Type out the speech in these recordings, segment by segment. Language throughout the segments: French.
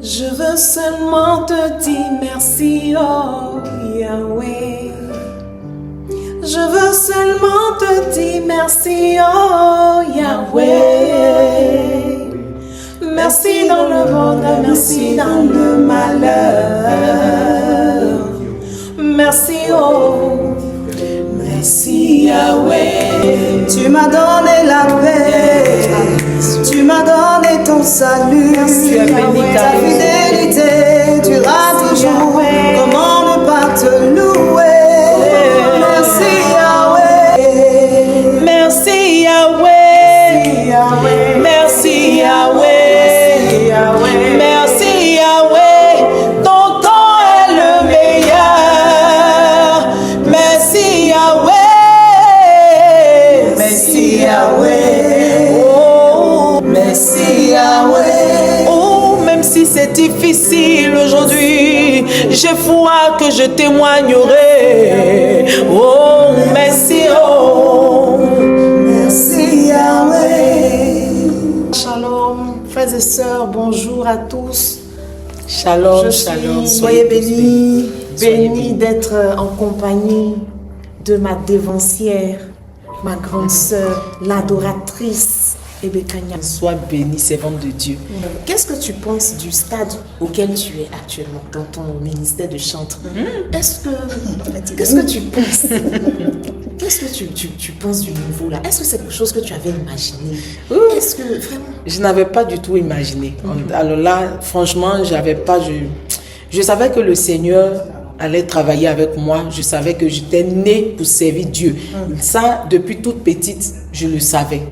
Je veux seulement te dire merci, oh Yahweh. Je veux seulement te dire merci, oh Yahweh. Merci dans le bonheur, merci dans le malheur. Merci, oh, merci Yahweh. Tu m'as donné la paix, tu m'as donné ton salut, ta fidélité durera toujours. Comment ne pas te louer? Merci Yahweh, merci Yahweh, merci Yahweh, merci Yahweh. Ton temps est le meilleur. Merci Yahweh, merci Yahweh. Oh, merci Yahweh. Oh, même si c'est difficile aujourd'hui, j'ai foi que je témoignerai. Oh, merci, oh, merci Yahweh. Shalom, frères et sœurs, bonjour à tous. Shalom, shalom. Soyez bénis, bénis d'être en compagnie de ma dévancière, ma grande sœur, l'adoratrice Ebekanya. Sois béni, servante de Dieu. Qu'est-ce que tu penses du stade auquel tu es actuellement dans ton ministère de chantre? Qu'est-ce que tu penses? Qu'est-ce que tu penses du niveau là? Est-ce que c'est quelque chose que tu avais imaginé? Est-ce que vraiment? Je n'avais pas du tout imaginé. Alors là, franchement, j'avais pas. Je savais que le Seigneur allait travailler avec moi. Je savais que j'étais née pour servir Dieu. Ça, depuis toute petite, je le savais.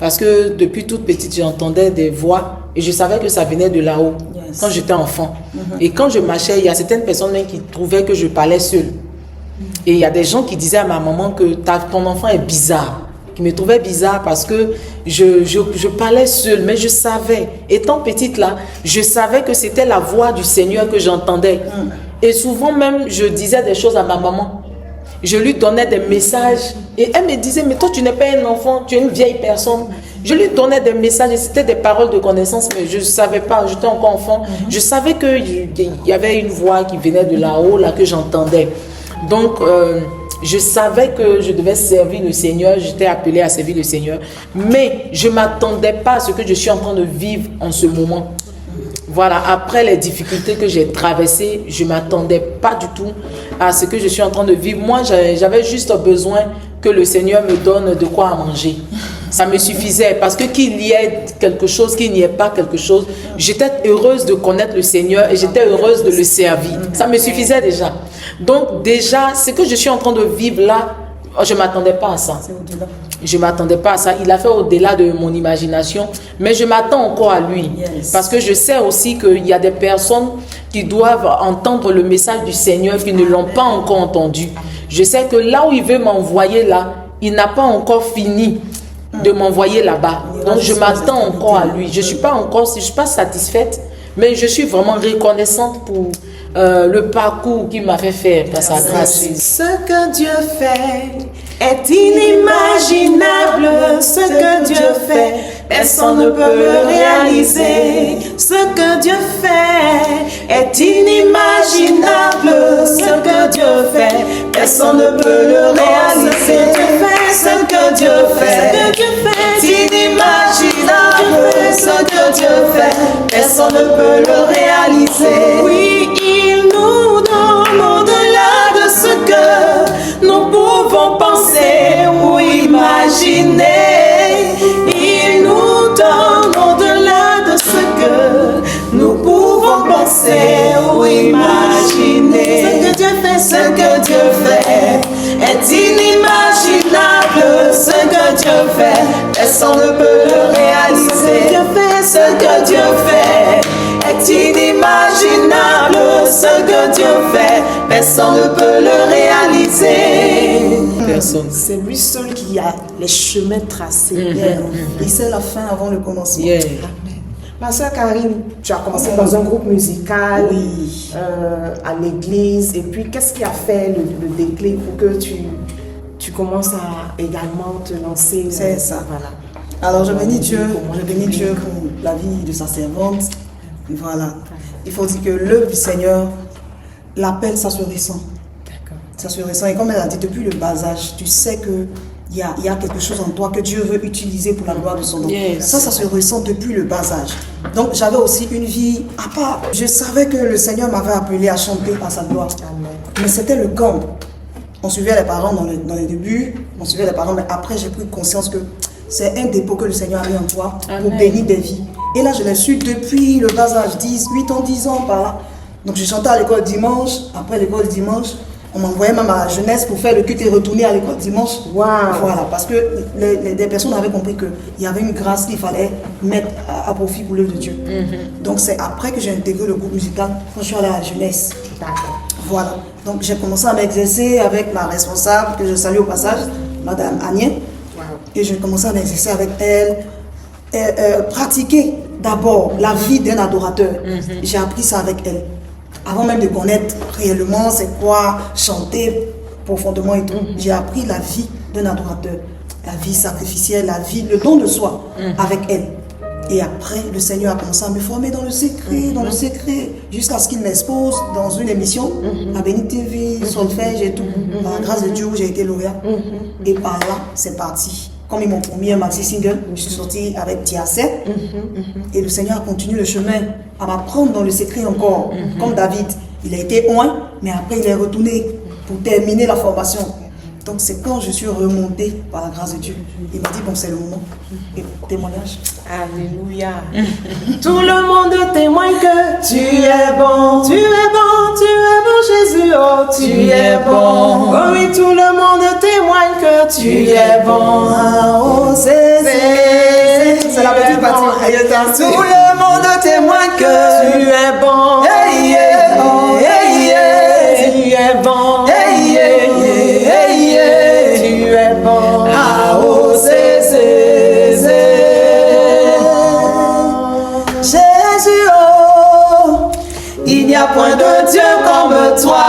Parce que depuis toute petite, j'entendais des voix et je savais que ça venait de là-haut, quand j'étais enfant. Et quand je marchais, il y a certaines personnes même qui trouvaient que je parlais seule. Et il y a des gens qui disaient à ma maman que ton enfant est bizarre, qui me trouvaient bizarre parce que je parlais seule, mais je savais, étant petite là, je savais que c'était la voix du Seigneur que j'entendais. Et souvent même, je disais des choses à ma maman. Je lui donnais des messages et elle me disait, mais toi tu n'es pas un enfant, tu es une vieille personne. Je lui donnais des messages et c'était des paroles de connaissance, mais je ne savais pas, j'étais encore enfant. Je savais qu'il y avait une voix qui venait de là-haut, là, que j'entendais. Donc, je savais que je devais servir le Seigneur, j'étais appelée à servir le Seigneur, mais je ne m'attendais pas à ce que je suis en train de vivre en ce moment. Voilà, après les difficultés que j'ai traversées, je ne m'attendais pas du tout à ce que je suis en train de vivre. Moi, j'avais juste besoin que le Seigneur me donne de quoi manger. Ça me suffisait parce que qu'il y ait quelque chose, qu'il n'y ait pas quelque chose, j'étais heureuse de connaître le Seigneur et j'étais heureuse de le servir. Ça me suffisait déjà. Donc déjà, ce que je suis en train de vivre là, je ne m'attendais pas à ça. Je ne m'attendais pas à ça. Il a fait au-delà de mon imagination, mais je m'attends encore à lui. Parce que je sais aussi qu'il y a des personnes qui doivent entendre le message du Seigneur, qui ne l'ont pas encore entendu. Je sais que là où il veut m'envoyer là, il n'a pas encore fini de m'envoyer là-bas. Donc je m'attends encore à lui. Je ne suis pas satisfaite, mais je suis vraiment reconnaissante pour le parcours qu'il m'a fait faire par sa grâce. Ce que Dieu fait est inimaginable. Ce que Dieu fait, personne ne peut le réaliser. Ce que Dieu fait est inimaginable. Ce que Dieu fait, personne ne peut le réaliser. Ce que Dieu fait est inimaginable. Ce que Dieu fait, personne ne peut le réaliser. Oui, il nous donne au-delà de ce que nous pouvons penser ou imaginer. Il nous donne au-delà de ce que nous pouvons penser ou imaginer. Ce que Dieu fait est inimaginable. Ce que Dieu fait, personne ne peut le réaliser. Ce que Dieu fait est inimaginable. Ce que Dieu fait, personne ne peut le réaliser. Personne. C'est lui seul qui a les chemins tracés. Il sait la fin avant le commencement. Ma soeur Karine, tu as commencé dans un groupe musical à l'église. Et puis, qu'est-ce qui a fait le déclic pour que tu commences à également te lancer? C'est ça. Voilà. Alors je bénis Dieu pour la vie de sa servante. Voilà. Il faut dire que l'œuvre du Seigneur, l'appel, ça se ressent. D'accord. Ça se ressent. Et comme elle a dit, depuis le bas âge, tu sais que il y a quelque chose en toi que Dieu veut utiliser pour la gloire de son nom. Yes. Ça se ressent depuis le bas âge. Donc j'avais aussi une vie à part. Je savais que le Seigneur m'avait appelé à chanter à sa gloire. Amen. Mais c'était le camp. On suivait les parents dans les débuts, on suivait les parents, mais après j'ai pris conscience que c'est un dépôt que le Seigneur a mis en toi pour Amen. bénir des vies. Et là je l'ai su depuis le bas âge, 8 ans, 10 ans par là. Donc je chantais à l'école dimanche, après l'école dimanche, on m'envoyait même à la jeunesse pour faire le culte et retourner à l'école dimanche. Wow. Voilà, parce que des personnes avaient compris qu'il y avait une grâce qu'il fallait mettre à profit pour l'œuvre de Dieu. Donc c'est après que j'ai intégré le groupe musical, quand je suis allée à la jeunesse. D'accord. Voilà, donc j'ai commencé à m'exercer avec ma responsable, que je salue au passage, Madame Agnès. Wow. Et j'ai commencé à m'exercer avec elle, pratiquer d'abord la vie d'un adorateur. J'ai appris ça avec elle. Avant même de connaître réellement c'est quoi chanter profondément et tout, j'ai appris la vie d'un adorateur, la vie sacrificielle, la vie, le don de soi avec elle. Et après, le Seigneur a commencé à me former dans le secret, jusqu'à ce qu'il m'expose dans une émission à Béni TV, Solfège et tout, par la grâce de Dieu où j'ai été lauréat. Et par là, c'est parti. Comme ils m'ont promis un maxi single, je suis sortie avec Tiasset. Et le Seigneur a continué le chemin à m'apprendre dans le secret encore, comme David. Il a été loin, mais après il est retourné pour terminer la formation. Donc c'est quand je suis remontée par la grâce de Dieu. Il m'a dit, bon, c'est le moment. Et témoignage. Alléluia. Tout le monde témoigne que tu es bon. Tu es bon, Jésus. Oh, tu es bon. Oh oui, tout le monde témoigne que tu es bon. Ah, oh, c'est la petite partie. Tout le monde témoigne que tu es bon. Hey, yeah, oh, hey, yeah. Tu es bon. Hey, yeah, yeah, hey, yeah. Tu es bon. Ah, oh, Jésus, oh, il n'y a point de Dieu comme toi.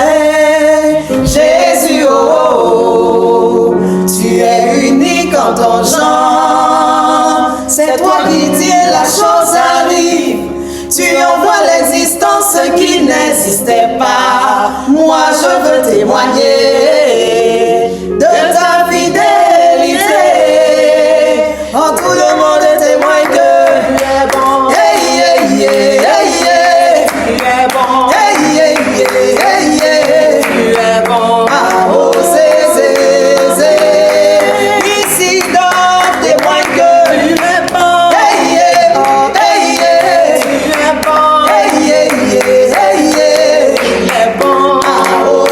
Hey, Jésus, oh, tu es unique en ton genre. C'est toi qui dis et la chose arrive. Tu envoies l'existence qui n'existait pas. Moi je veux témoigner de ta fidélité. Oh, tout le monde témoigne que Tu es bon. hey, yeah, yeah, hey, yeah. Tu es bon. Hey, yeah, yeah, hey, yeah. Tu es bon. Ah, oh, ici donc témoigne que Tu es bon. hey, yeah, oh, hey, yeah. Tu es bon. Hey, yeah, yeah, hey, yeah. Tu es bon. Ah, oh,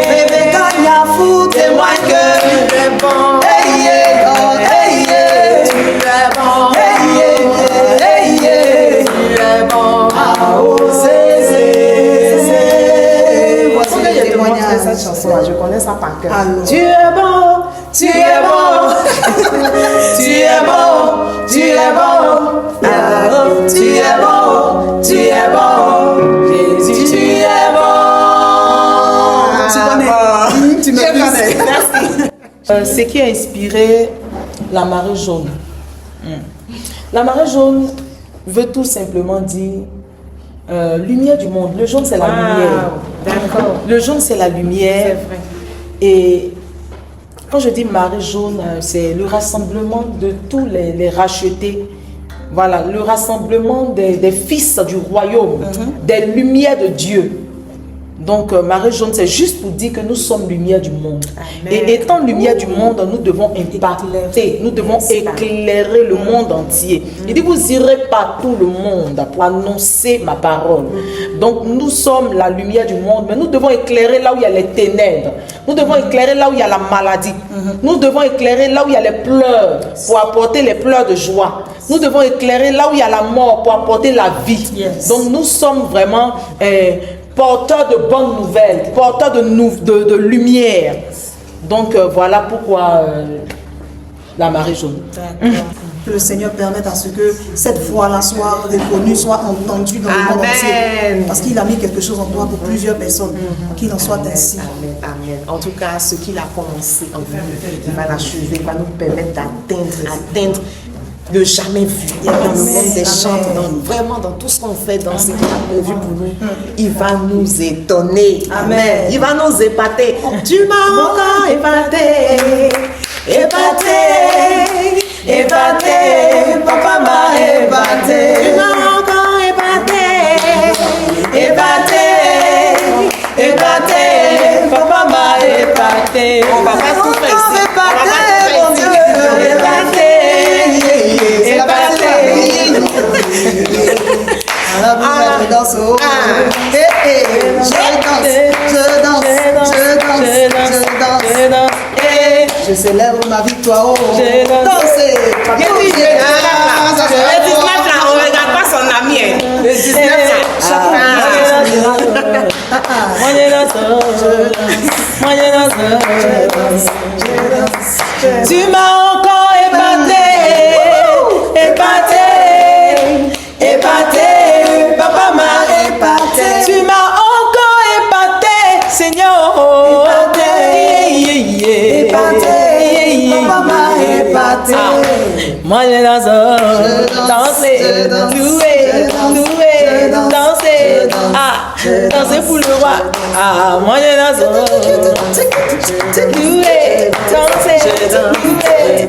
Rebecca Niafou témoigne que Tu es bon. hey, yeah, oh, hey, yeah. Tu es bon. Hey, yeah, hey, yeah. Tu es bon. Ah, oh, voici Pourquoi le je te montre témoignage. cette chanson-là? Je connais ça par cœur. Alors. Tu es bon. Tu es bon. Tu es bon. Tu es bon. Ah, tu es bon. Tu es bon. Jésus, tu es bon. Tu connais. Tu me connais. Merci. Ce qui a inspiré la marée jaune. La marée jaune veut tout simplement dire lumière du monde. Le jaune, c'est la lumière. D'accord. Le jaune, c'est la lumière. C'est vrai. Et quand je dis marée jaune, c'est le rassemblement de tous les rachetés. Voilà, le rassemblement des fils du royaume, des lumières de Dieu. Donc, marée jaune, c'est juste pour dire que nous sommes lumière du monde. Amen. Et étant lumière du monde, nous devons impacter, nous devons éclairer le monde entier. Il dit, vous irez partout le monde pour annoncer ma parole. Donc, nous sommes la lumière du monde, mais nous devons éclairer là où il y a les ténèbres. Nous devons éclairer là où il y a la maladie. Nous devons éclairer là où il y a les pleurs pour apporter les pleurs de joie. Nous devons éclairer là où il y a la mort pour apporter la vie. Yes. Donc, nous sommes vraiment porteurs de bonnes nouvelles, porteurs de lumière. Donc, voilà pourquoi la marée jaune. Que le Seigneur permette à ce que cette voix-là soit reconnue, soit entendue dans le monde entier. Amen. Parce qu'il a mis quelque chose en toi pour plusieurs personnes. Qu'il en soit ainsi. Amen, amen. En tout cas, ce qu'il a commencé en nous, il va l'achever, il va nous permettre d'atteindre ne jamais vu dans le monde des chants, vraiment dans tout ce qu'on fait, dans ce qu'il a prévu pour nous. Il va nous étonner. Amen. Il va nous épater. Tu m'as encore épaté, épaté, papa m'a épaté. Tu m'as encore épaté, papa m'a épaté. On va pas tout faire ici. Mon Dieu, je danse, je célèbre ma victoire. Dansez. Le 19 là, on regarde pas son ami. Le 19 tu m'as encore épaté, papa m'a épaté. Tu m'as encore épaté, Seigneur. Épaté, papa m'a épaté. Moi je danser, louer, danser, danser pour le roi. Moi je danser, louer, danser, louer.